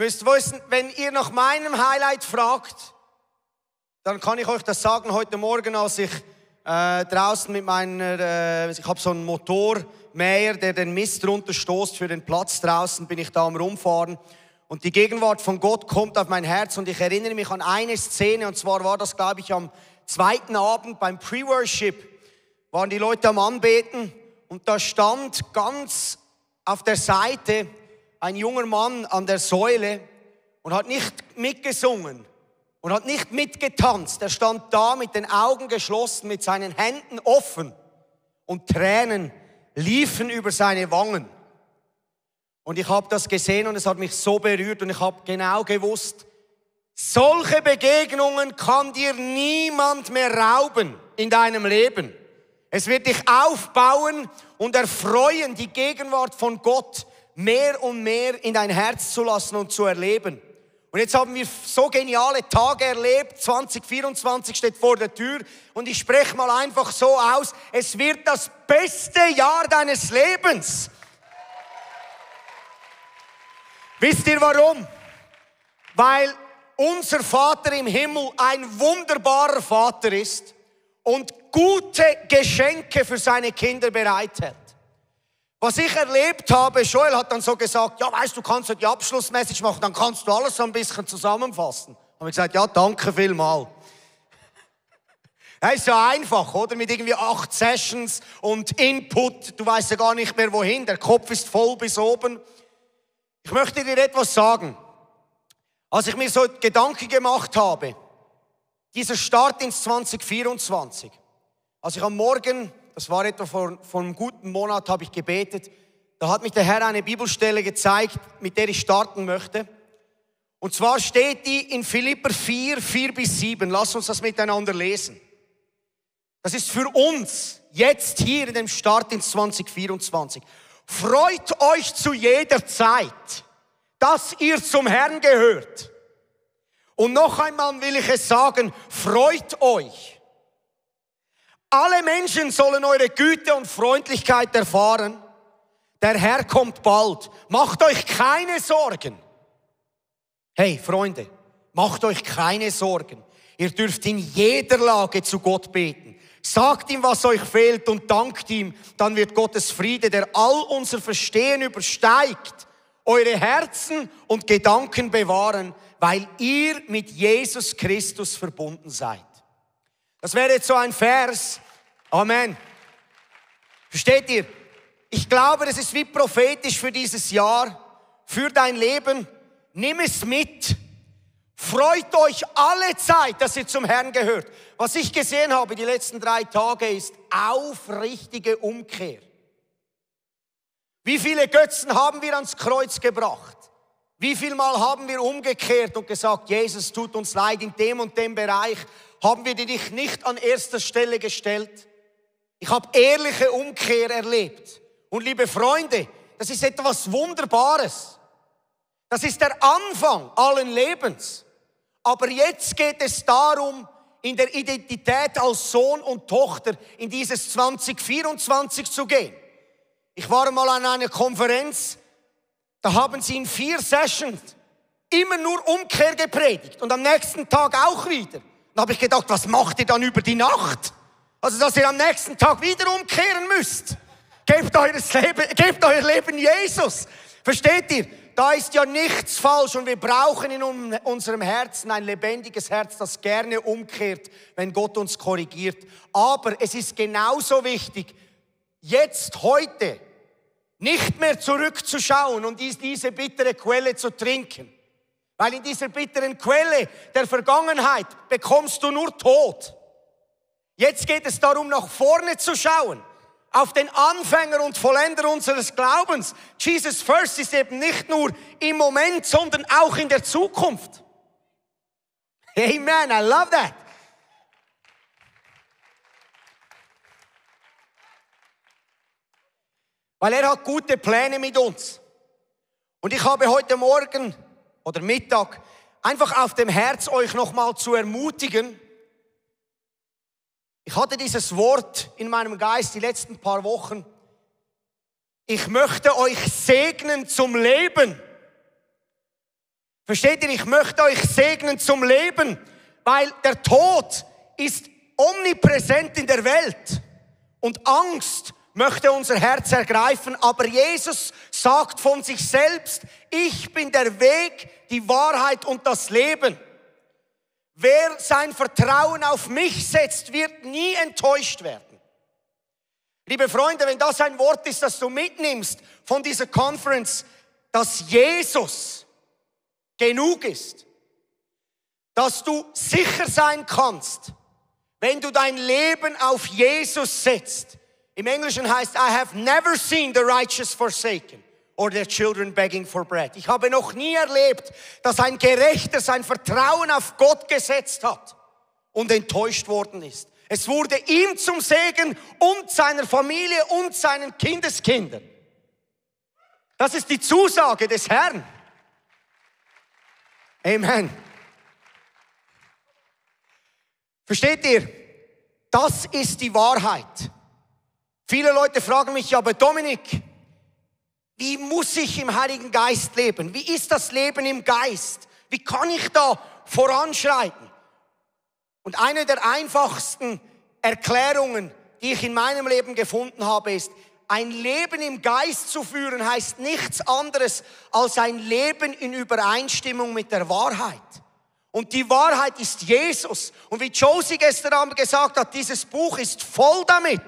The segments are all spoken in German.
Müsst wissen, wenn ihr nach meinem Highlight fragt, dann kann ich euch das sagen. Heute Morgen, als ich draußen mit meiner, ich habe so einen Motormäher, der den Mist runterstoßt für den Platz draußen, bin ich da am Rumfahren. Und die Gegenwart von Gott kommt auf mein Herz und ich erinnere mich an eine Szene, und zwar war das, glaube ich, am zweiten Abend beim Pre-Worship, waren die Leute am Anbeten und da stand ganz auf der Seite ein junger Mann an der Säule und hat nicht mitgesungen und hat nicht mitgetanzt. Er stand da mit den Augen geschlossen, mit seinen Händen offen und Tränen liefen über seine Wangen. Und ich habe das gesehen und es hat mich so berührt und ich habe genau gewusst, solche Begegnungen kann dir niemand mehr rauben in deinem Leben. Es wird dich aufbauen und erfreuen, die Gegenwart von Gott mehr und mehr in dein Herz zu lassen und zu erleben. Und jetzt haben wir so geniale Tage erlebt. 2024 steht vor der Tür und ich spreche mal einfach so aus, es wird das beste Jahr deines Lebens. Wisst ihr warum? Weil unser Vater im Himmel ein wunderbarer Vater ist und gute Geschenke für seine Kinder bereithält. Was ich erlebt habe, Joel hat dann so gesagt, ja weißt du, kannst du die Abschlussmessage machen, dann kannst du alles so ein bisschen zusammenfassen. Habe ich gesagt, ja danke vielmals. Das ist ja einfach, oder? Mit irgendwie 8 Sessions und Input, du weißt ja gar nicht mehr wohin, der Kopf ist voll bis oben. Ich möchte dir etwas sagen. Als ich mir so Gedanken gemacht habe, dieser Start ins 2024, als ich am Morgen, das war etwa vor einem guten Monat, habe ich gebetet, da hat mich der Herr eine Bibelstelle gezeigt, mit der ich starten möchte. Und zwar steht die in Philipper 4:4-7. Lass uns das miteinander lesen. Das ist für uns jetzt hier in dem Start ins 2024. Freut euch zu jeder Zeit, dass ihr zum Herrn gehört. Und noch einmal will ich es sagen, freut euch. Alle Menschen sollen eure Güte und Freundlichkeit erfahren. Der Herr kommt bald. Macht euch keine Sorgen. Hey, Freunde, macht euch keine Sorgen. Ihr dürft in jeder Lage zu Gott beten. Sagt ihm, was euch fehlt und dankt ihm. Dann wird Gottes Friede, der all unser Verstehen übersteigt, eure Herzen und Gedanken bewahren, weil ihr mit Jesus Christus verbunden seid. Das wäre jetzt so ein Vers. Amen. Versteht ihr? Ich glaube, das ist wie prophetisch für dieses Jahr, für dein Leben. Nimm es mit. Freut euch alle Zeit, dass ihr zum Herrn gehört. Was ich gesehen habe die letzten 3 Tage ist aufrichtige Umkehr. Wie viele Götzen haben wir ans Kreuz gebracht? Wie viel Mal haben wir umgekehrt und gesagt, Jesus, tut uns leid, in dem und dem Bereich haben wir dich nicht an erster Stelle gestellt. Ich habe ehrliche Umkehr erlebt. Und liebe Freunde, das ist etwas Wunderbares. Das ist der Anfang allen Lebens. Aber jetzt geht es darum, in der Identität als Sohn und Tochter in dieses 2024 zu gehen. Ich war mal an einer Konferenz, da haben sie in 4 Sessions immer nur Umkehr gepredigt und am nächsten Tag auch wieder. Dann habe ich gedacht, was macht ihr dann über die Nacht? Also, dass ihr am nächsten Tag wieder umkehren müsst. Gebt euer Leben Jesus. Versteht ihr? Da ist ja nichts falsch und wir brauchen in unserem Herzen ein lebendiges Herz, das gerne umkehrt, wenn Gott uns korrigiert. Aber es ist genauso wichtig, jetzt, heute, nicht mehr zurückzuschauen und diese bittere Quelle zu trinken. Weil in dieser bitteren Quelle der Vergangenheit bekommst du nur Tod. Jetzt geht es darum, nach vorne zu schauen. Auf den Anfänger und Vollender unseres Glaubens. Jesus First ist eben nicht nur im Moment, sondern auch in der Zukunft. Amen, I love that. Weil er hat gute Pläne mit uns. Und ich habe heute Morgen oder Mittag einfach auf dem Herz, euch nochmal zu ermutigen. Ich hatte dieses Wort in meinem Geist die letzten paar Wochen. Ich möchte euch segnen zum Leben. Versteht ihr, ich möchte euch segnen zum Leben, weil der Tod ist omnipräsent in der Welt und Angst möchte unser Herz ergreifen, aber Jesus sagt von sich selbst, ich bin der Weg, die Wahrheit und das Leben. Wer sein Vertrauen auf mich setzt, wird nie enttäuscht werden. Liebe Freunde, wenn das ein Wort ist, das du mitnimmst von dieser Conference, dass Jesus genug ist, dass du sicher sein kannst, wenn du dein Leben auf Jesus setzt. Im Englischen heißt, I have never seen the righteous forsaken or their children begging for bread. Ich habe noch nie erlebt, dass ein Gerechter sein Vertrauen auf Gott gesetzt hat und enttäuscht worden ist. Es wurde ihm zum Segen und seiner Familie und seinen Kindeskindern. Das ist die Zusage des Herrn. Amen. Versteht ihr? Das ist die Wahrheit. Viele Leute fragen mich, aber Dominik, wie muss ich im Heiligen Geist leben? Wie ist das Leben im Geist? Wie kann ich da voranschreiten? Und eine der einfachsten Erklärungen, die ich in meinem Leben gefunden habe, ist, ein Leben im Geist zu führen, heißt nichts anderes als ein Leben in Übereinstimmung mit der Wahrheit. Und die Wahrheit ist Jesus. Und wie Josie gestern Abend gesagt hat, dieses Buch ist voll damit.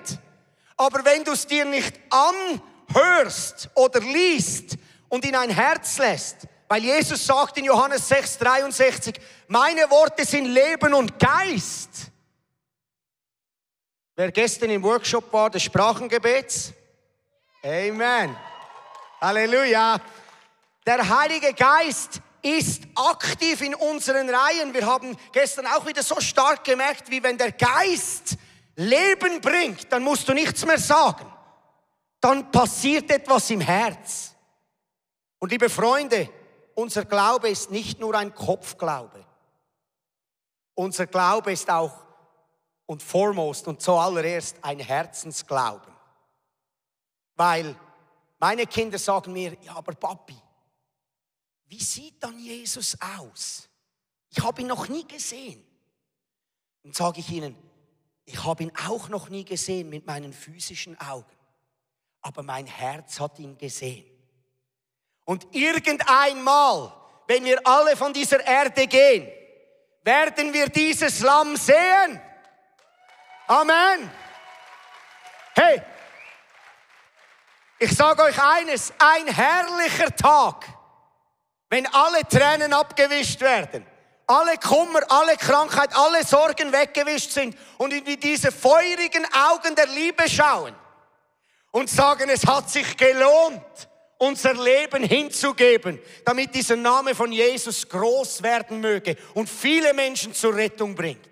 Aber wenn du es dir nicht anhörst oder liest und in ein Herz lässt, weil Jesus sagt in Johannes 6,63, meine Worte sind Leben und Geist. Wer gestern im Workshop war, des Sprachengebets? Amen. Halleluja. Der Heilige Geist ist aktiv in unseren Reihen. Wir haben gestern auch wieder so stark gemerkt, wie wenn der Geist Leben bringt, dann musst du nichts mehr sagen. Dann passiert etwas im Herz. Und liebe Freunde, unser Glaube ist nicht nur ein Kopfglaube. Unser Glaube ist auch und foremost und zuallererst ein Herzensglauben. Weil meine Kinder sagen mir, ja, aber Papi, wie sieht dann Jesus aus? Ich habe ihn noch nie gesehen. Dann sage ich ihnen, ich habe ihn auch noch nie gesehen mit meinen physischen Augen. Aber mein Herz hat ihn gesehen. Und irgendeinmal, wenn wir alle von dieser Erde gehen, werden wir dieses Lamm sehen. Amen. Hey, ich sage euch eines, ein herrlicher Tag, wenn alle Tränen abgewischt werden, alle Kummer, alle Krankheit, alle Sorgen weggewischt sind und in diese feurigen Augen der Liebe schauen und sagen, es hat sich gelohnt, unser Leben hinzugeben, damit dieser Name von Jesus groß werden möge und viele Menschen zur Rettung bringt.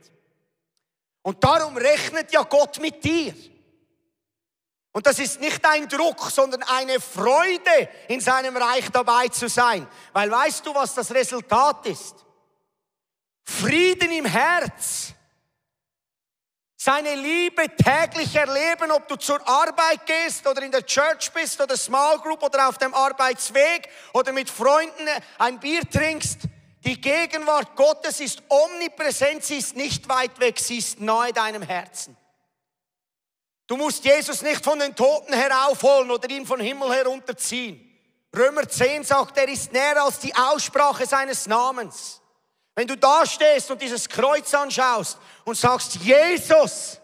Und darum rechnet ja Gott mit dir. Und das ist nicht ein Druck, sondern eine Freude, in seinem Reich dabei zu sein. Weil weißt du, was das Resultat ist? Frieden im Herz. Seine Liebe täglich erleben, ob du zur Arbeit gehst oder in der Church bist oder Small Group oder auf dem Arbeitsweg oder mit Freunden ein Bier trinkst. Die Gegenwart Gottes ist omnipräsent, sie ist nicht weit weg, sie ist nahe deinem Herzen. Du musst Jesus nicht von den Toten heraufholen oder ihn vom Himmel herunterziehen. Römer 10 sagt, er ist näher als die Aussprache seines Namens. Wenn du da stehst und dieses Kreuz anschaust und sagst, Jesus,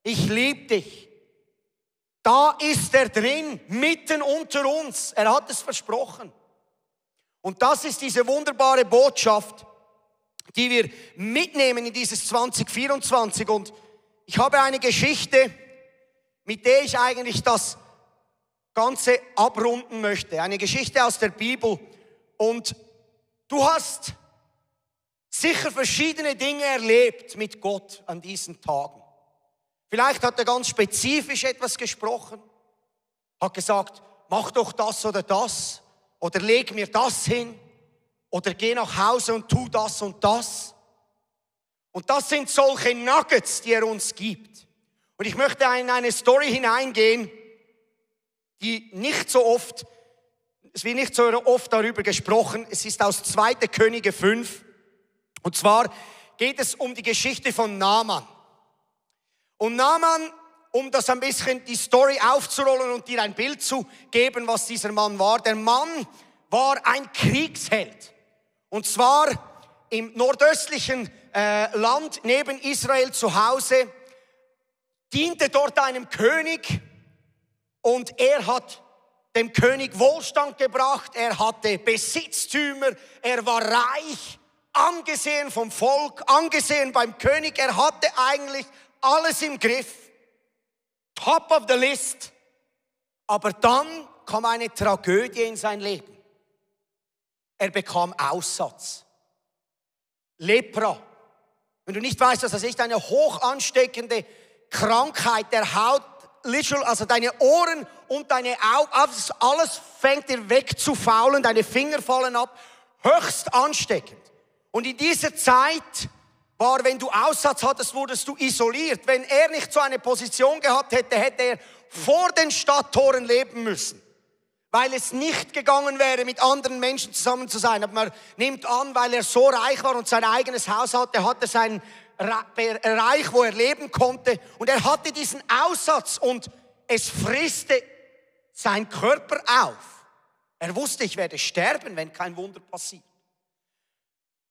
ich liebe dich, da ist er drin, mitten unter uns. Er hat es versprochen. Und das ist diese wunderbare Botschaft, die wir mitnehmen in dieses 2024. Und ich habe eine Geschichte, mit der ich eigentlich das Ganze abrunden möchte. Eine Geschichte aus der Bibel. Und du hast sicher verschiedene Dinge erlebt mit Gott an diesen Tagen. Vielleicht hat er ganz spezifisch etwas gesprochen, hat gesagt, mach doch das oder das, oder leg mir das hin, oder geh nach Hause und tu das und das. Und das sind solche Nuggets, die er uns gibt. Und ich möchte in eine Story hineingehen, die nicht so oft Es wird nicht so oft darüber gesprochen. Es ist aus 2. Könige 5. Und zwar geht es um die Geschichte von Naaman. Und Naaman, um das ein bisschen die Story aufzurollen und dir ein Bild zu geben, was dieser Mann war. Der Mann war ein Kriegsheld. Und zwar im nordöstlichen Land neben Israel zu Hause, diente dort einem König und er hat dem König Wohlstand gebracht, er hatte Besitztümer, er war reich, angesehen vom Volk, angesehen beim König, er hatte eigentlich alles im Griff. Top of the list. Aber dann kam eine Tragödie in sein Leben. Er bekam Aussatz. Lepra. Wenn du nicht weißt, was das ist, eine hoch ansteckende Krankheit der Haut, also deine Ohren und deine Augen, alles fängt dir weg zu faulen, deine Finger fallen ab, höchst ansteckend. Und in dieser Zeit war, wenn du Aussatz hattest, wurdest du isoliert. Wenn er nicht so eine Position gehabt hätte, hätte er vor den Stadttoren leben müssen. Weil es nicht gegangen wäre, mit anderen Menschen zusammen zu sein. Aber man nimmt an, weil er so reich war und sein eigenes Haus hatte, hat er seinen Reich, wo er leben konnte. Und er hatte diesen Aussatz und es frisste sein Körper auf. Er wusste, ich werde sterben, wenn kein Wunder passiert.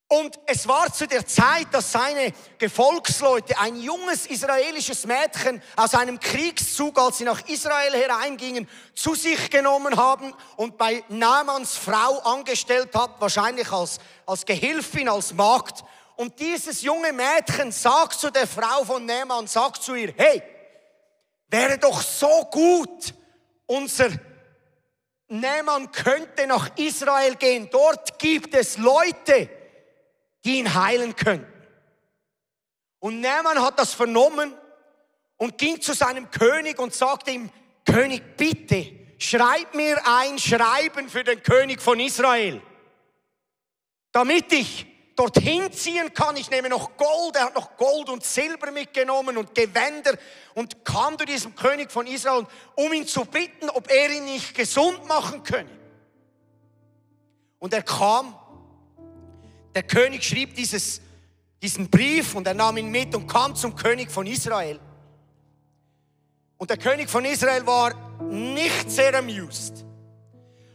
Und es war zu der Zeit, dass seine Gefolgsleute ein junges israelisches Mädchen aus einem Kriegszug, als sie nach Israel hereingingen, zu sich genommen haben und bei Naamans Frau angestellt hat, wahrscheinlich als Gehilfin, als Magd. Und dieses junge Mädchen sagt zu der Frau von Naaman, sagt zu ihr, hey, wäre doch so gut, unser Naaman könnte nach Israel gehen. Dort gibt es Leute, die ihn heilen könnten. Und Naaman hat das vernommen und ging zu seinem König und sagte ihm, König, bitte, schreib mir ein Schreiben für den König von Israel, damit ich dorthin ziehen kann. Ich nehme noch Gold, er hat noch Gold und Silber mitgenommen und Gewänder und kam zu diesem König von Israel, um ihn zu bitten, ob er ihn nicht gesund machen könne. Und er kam. Der König schrieb diesen Brief und er nahm ihn mit und kam zum König von Israel. Und der König von Israel war nicht sehr amused.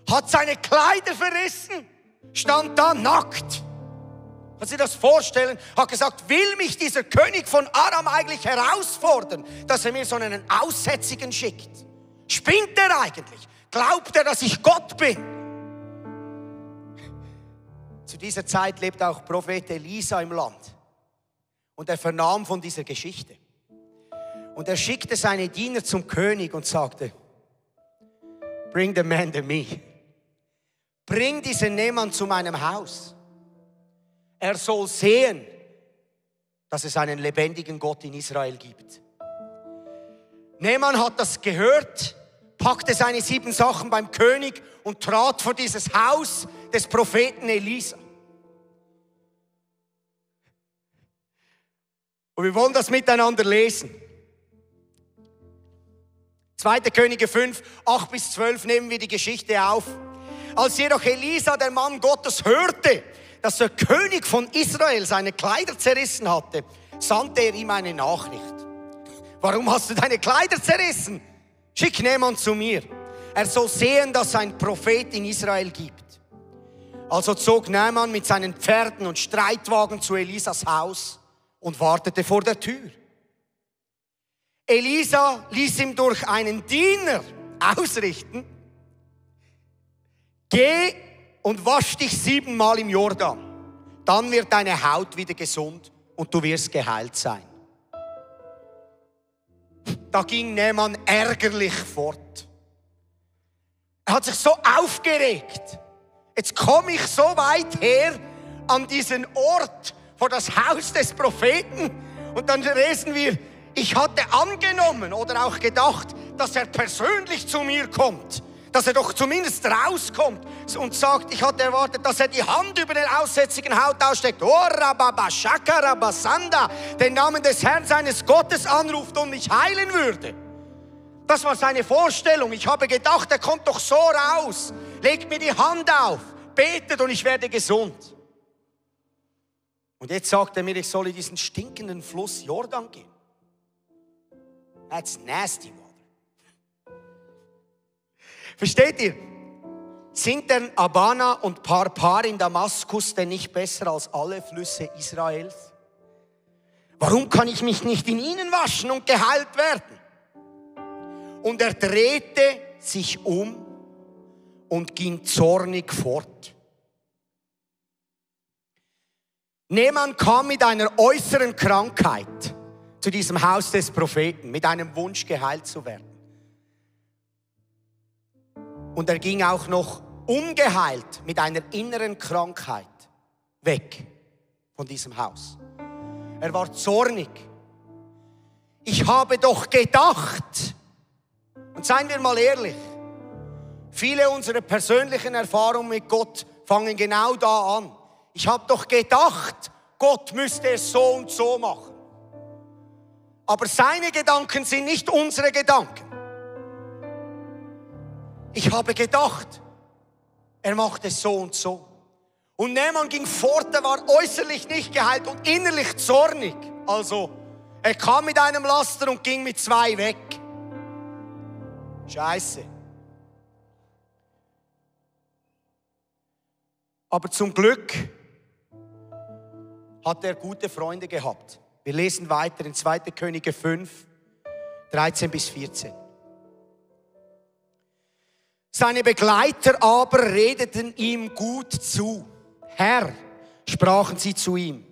Hat seine Kleider verrissen, stand da nackt. Kannst du dir das vorstellen? Hat gesagt, will mich dieser König von Aram eigentlich herausfordern, dass er mir so einen Aussätzigen schickt? Spinnt er eigentlich? Glaubt er, dass ich Gott bin? Zu dieser Zeit lebt auch Prophet Elisa im Land. Und er vernahm von dieser Geschichte. Und er schickte seine Diener zum König und sagte, bring the man to me. Bring diesen Naaman zu meinem Haus. Er soll sehen, dass es einen lebendigen Gott in Israel gibt. Naaman hat das gehört, packte seine 7 Sachen beim König und trat vor dieses Haus des Propheten Elisa. Und wir wollen das miteinander lesen. 2. Könige 5, 8-12 nehmen wir die Geschichte auf. Als jedoch Elisa, der Mann Gottes, hörte, dass der König von Israel seine Kleider zerrissen hatte, sandte er ihm eine Nachricht. Warum hast du deine Kleider zerrissen? Schick Naaman zu mir. Er soll sehen, dass es einen Prophet in Israel gibt. Also zog Naaman mit seinen Pferden und Streitwagen zu Elisas Haus und wartete vor der Tür. Elisa ließ ihm durch einen Diener ausrichten, geh und wasch dich 7-mal im Jordan. Dann wird deine Haut wieder gesund und du wirst geheilt sein. Da ging Naaman ärgerlich fort. Er hat sich so aufgeregt. Jetzt komme ich so weit her an diesen Ort vor das Haus des Propheten und dann lesen wir, ich hatte angenommen oder auch gedacht, dass er persönlich zu mir kommt, dass er doch zumindest rauskommt und sagt, ich hatte erwartet, dass er die Hand über den aussätzigen Haut ausstreckt, den Namen des Herrn seines Gottes anruft und mich heilen würde. Das war seine Vorstellung. Ich habe gedacht, er kommt doch so raus. legt mir die Hand auf, betet und ich werde gesund. Und jetzt sagt er mir, ich soll in diesen stinkenden Fluss Jordan gehen. That's nasty water. Versteht ihr? Sind denn Abana und Parpar in Damaskus denn nicht besser als alle Flüsse Israels? Warum kann ich mich nicht in ihnen waschen und geheilt werden? Und er drehte sich um und ging zornig fort. Naaman kam mit einer äußeren Krankheit zu diesem Haus des Propheten, mit einem Wunsch geheilt zu werden. Und er ging auch noch ungeheilt mit einer inneren Krankheit weg von diesem Haus. Er war zornig. Ich habe doch gedacht, und seien wir mal ehrlich, viele unserer persönlichen Erfahrungen mit Gott fangen genau da an. Ich habe doch gedacht, Gott müsste es so und so machen. Aber seine Gedanken sind nicht unsere Gedanken. Ich habe gedacht, er macht es so und so. Und Naaman ging fort, er war äußerlich nicht geheilt und innerlich zornig. Also, er kam mit einem Laster und ging mit 2 weg. Scheiße. Aber zum Glück hat er gute Freunde gehabt. Wir lesen weiter in 2. Könige 5, 13 bis 14. Seine Begleiter aber redeten ihm gut zu. Herr, sprachen sie zu ihm,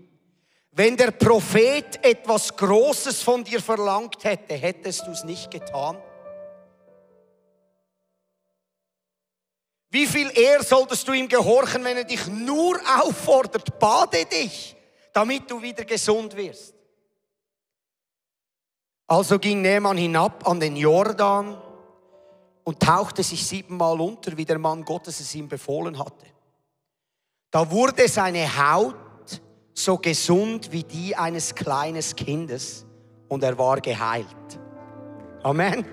wenn der Prophet etwas Großes von dir verlangt hätte, hättest du es nicht getan? Wie viel eher solltest du ihm gehorchen, wenn er dich nur auffordert, bade dich, damit du wieder gesund wirst? Also ging Naaman hinab an den Jordan und tauchte sich 7-mal unter, wie der Mann Gottes es ihm befohlen hatte. Da wurde seine Haut so gesund wie die eines kleinen Kindes und er war geheilt. Amen.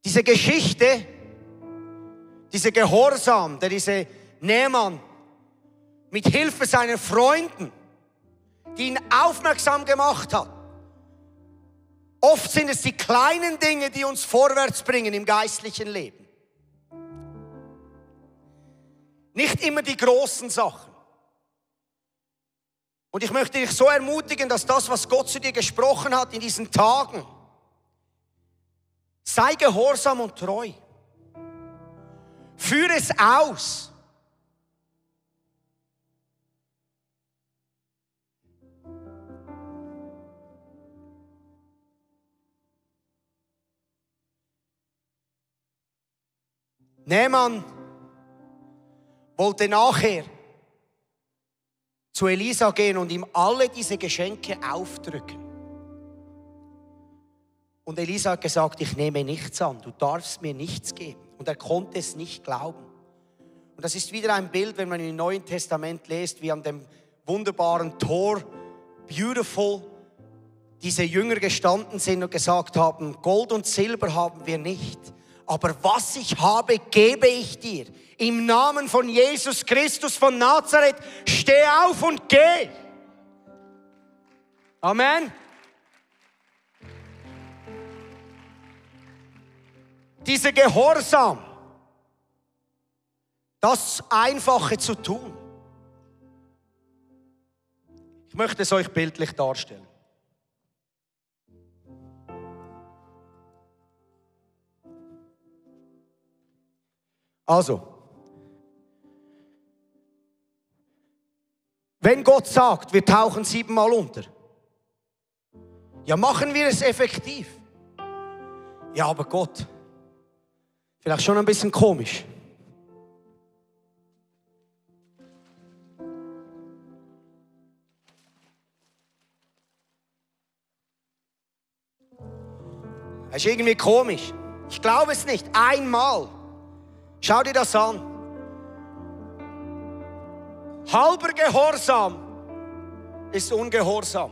Diese Geschichte, dieser Gehorsam, der diese Naaman mit Hilfe seiner Freunden, die ihn aufmerksam gemacht hat. Oft sind es die kleinen Dinge, die uns vorwärts bringen im geistlichen Leben. Nicht immer die großen Sachen. Und ich möchte dich so ermutigen, dass das, was Gott zu dir gesprochen hat in diesen Tagen, sei gehorsam und treu. Führe es aus. Naaman wollte nachher zu Elisa gehen und ihm alle diese Geschenke aufdrücken. Und Elisa hat gesagt, ich nehme nichts an, du darfst mir nichts geben. Und er konnte es nicht glauben. Und das ist wieder ein Bild, wenn man im Neuen Testament liest, wie an dem wunderbaren Tor, beautiful, diese Jünger gestanden sind und gesagt haben, Gold und Silber haben wir nicht, aber was ich habe, gebe ich dir. Im Namen von Jesus Christus von Nazareth, steh auf und geh. Amen. Dieser Gehorsam, das Einfache zu tun. Ich möchte es euch bildlich darstellen. Also, wenn Gott sagt, wir tauchen 7-mal unter, ja, machen wir es effektiv. Ja, aber Gott, vielleicht schon ein bisschen komisch. Das ist irgendwie komisch. Ich glaube es nicht. Einmal. Schau dir das an. Halber Gehorsam ist Ungehorsam.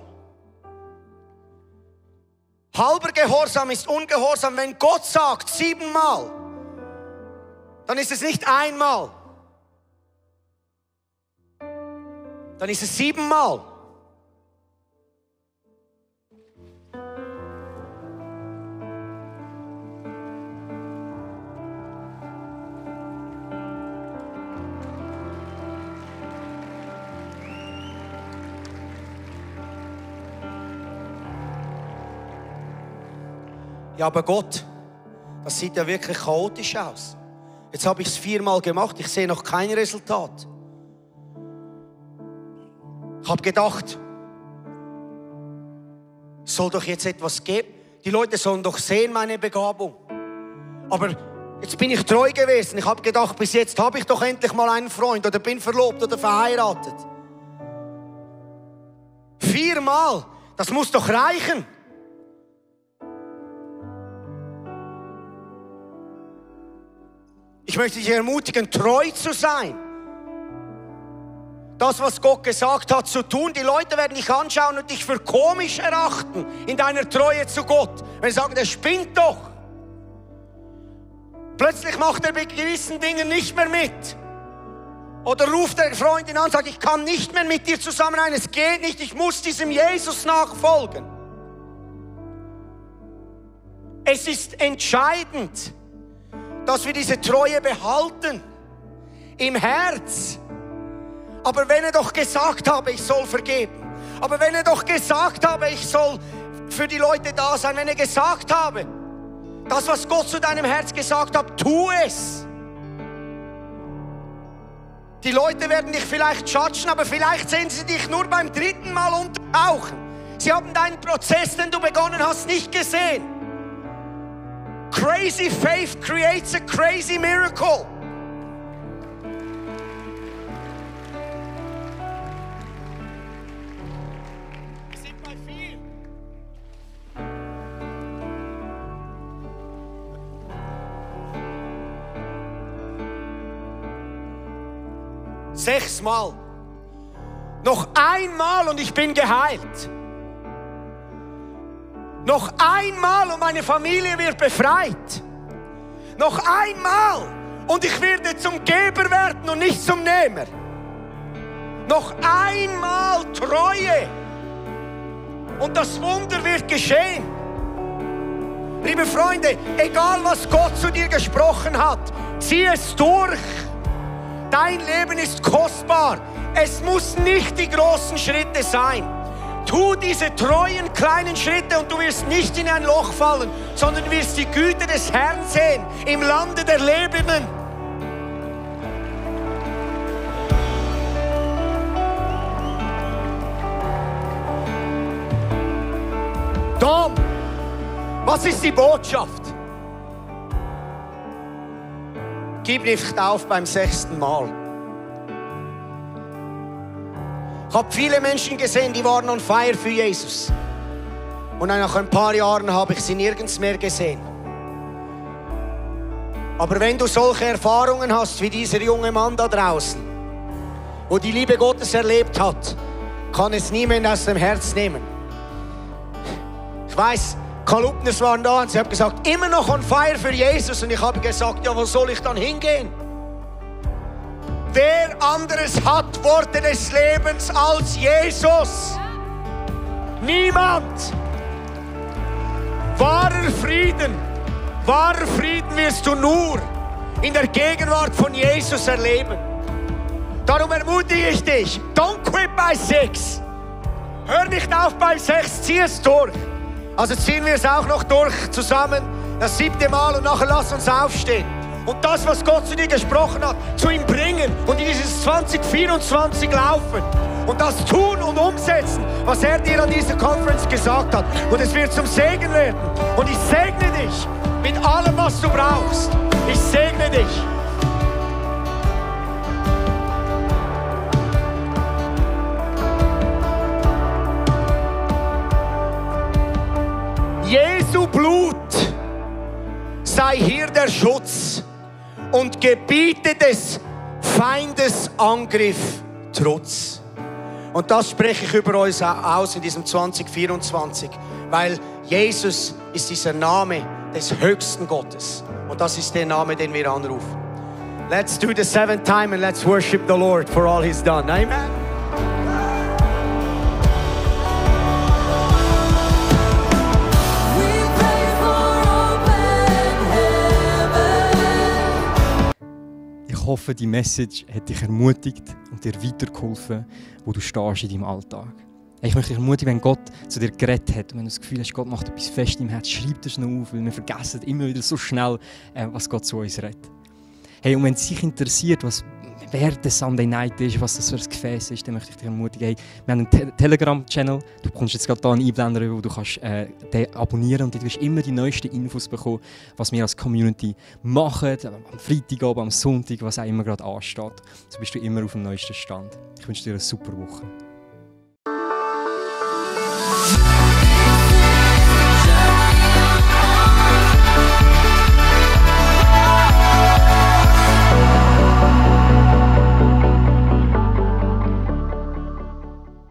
Halber Gehorsam ist Ungehorsam. Wenn Gott sagt 7-mal, dann ist es nicht einmal. Dann ist es 7-mal. Ja, aber Gott, das sieht ja wirklich chaotisch aus. Jetzt habe ich es 4-mal gemacht, ich sehe noch kein Resultat. Ich habe gedacht, es soll doch jetzt etwas geben. Die Leute sollen doch sehen, meine Begabung. Aber jetzt bin ich treu gewesen. Ich habe gedacht, bis jetzt habe ich doch endlich mal einen Freund oder bin verlobt oder verheiratet. 4-mal, das muss doch reichen. Ich möchte dich ermutigen, treu zu sein. Das, was Gott gesagt hat, zu tun. Die Leute werden dich anschauen und dich für komisch erachten in deiner Treue zu Gott. Wenn sie sagen, der spinnt doch. Plötzlich macht er bei gewissen Dingen nicht mehr mit. Oder ruft der Freundin an und sagt, ich kann nicht mehr mit dir zusammen sein, es geht nicht, ich muss diesem Jesus nachfolgen. Es ist entscheidend, dass wir diese Treue behalten im Herz. Aber wenn er doch gesagt habe, ich soll vergeben. Aber wenn er doch gesagt habe, ich soll für die Leute da sein. Wenn er gesagt habe, das, was Gott zu deinem Herz gesagt hat, tu es. Die Leute werden dich vielleicht judgen, aber vielleicht sehen sie dich nur beim 3. Mal untertauchen. Sie haben deinen Prozess, den du begonnen hast, nicht gesehen. Crazy faith creates a crazy miracle. Wir sind bei 4. Sechsmal. Noch einmal und ich bin geheilt. Noch einmal und meine Familie wird befreit. Noch einmal und ich werde zum Geber werden und nicht zum Nehmer. Noch einmal Treue und das Wunder wird geschehen. Liebe Freunde, egal was Gott zu dir gesprochen hat, zieh es durch. Dein Leben ist kostbar. Es muss nicht die großen Schritte sein. Tu diese treuen kleinen Schritte und du wirst nicht in ein Loch fallen, sondern du wirst die Güte des Herrn sehen im Lande der Lebenden. Tom, was ist die Botschaft? Gib nicht auf beim 6. Mal. Ich habe viele Menschen gesehen, die waren on fire für Jesus. Und nach ein paar Jahren habe ich sie nirgends mehr gesehen. Aber wenn du solche Erfahrungen hast wie dieser junge Mann da draußen, wo die Liebe Gottes erlebt hat, kann es niemand aus dem Herz nehmen. Ich weiß, Kalupnes waren da und sie haben gesagt, immer noch on fire für Jesus. Und ich habe gesagt, ja, wo soll ich dann hingehen? Wer anderes hat Worte des Lebens als Jesus? Niemand. Wahrer Frieden wirst du nur in der Gegenwart von Jesus erleben. Darum ermutige ich dich, don't quit by 6. Hör nicht auf bei 6, zieh es durch. Also ziehen wir es auch noch durch zusammen, das 7. Mal und nachher lass uns aufstehen. Und das, was Gott zu dir gesprochen hat, zu ihm bringen und in dieses 2024 laufen. Und das tun und umsetzen, was er dir an dieser Conference gesagt hat. Und es wird zum Segen werden. Und ich segne dich mit allem, was du brauchst. Ich segne dich. Jesu Blut sei hier der Schutz und gebiete des Feindes Angriff Trotz. Und Und das spreche ich über uns aus in diesem 2024. Weil Jesus ist dieser Name des höchsten Gottes. Und das ist der Name, den wir anrufen. Let's do the 7th time and let's worship the Lord for all He's done. Amen. Ich hoffe, die Message hat dich ermutigt und dir weitergeholfen, wo du stehst in deinem Alltag. Ich möchte dich ermutigen, wenn Gott zu dir geredet hat und wenn du das Gefühl hast, Gott macht etwas fest im Herz, schreib das noch auf, weil wir vergessen immer wieder so schnell, was Gott zu uns redet. Hey, und wenn es dich interessiert, wer der Sunday Night ist, was das für ein Gefäß ist, dann möchte ich dich ermutigen, hey, wir haben einen Telegram-Channel, du bekommst jetzt gerade hier einen Einblender, wo du kannst, den abonnieren und du wirst immer die neuesten Infos bekommen, was wir als Community machen, am Freitagabend, am Sonntag, was auch immer gerade ansteht. So bist du immer auf dem neuesten Stand. Ich wünsche dir eine super Woche.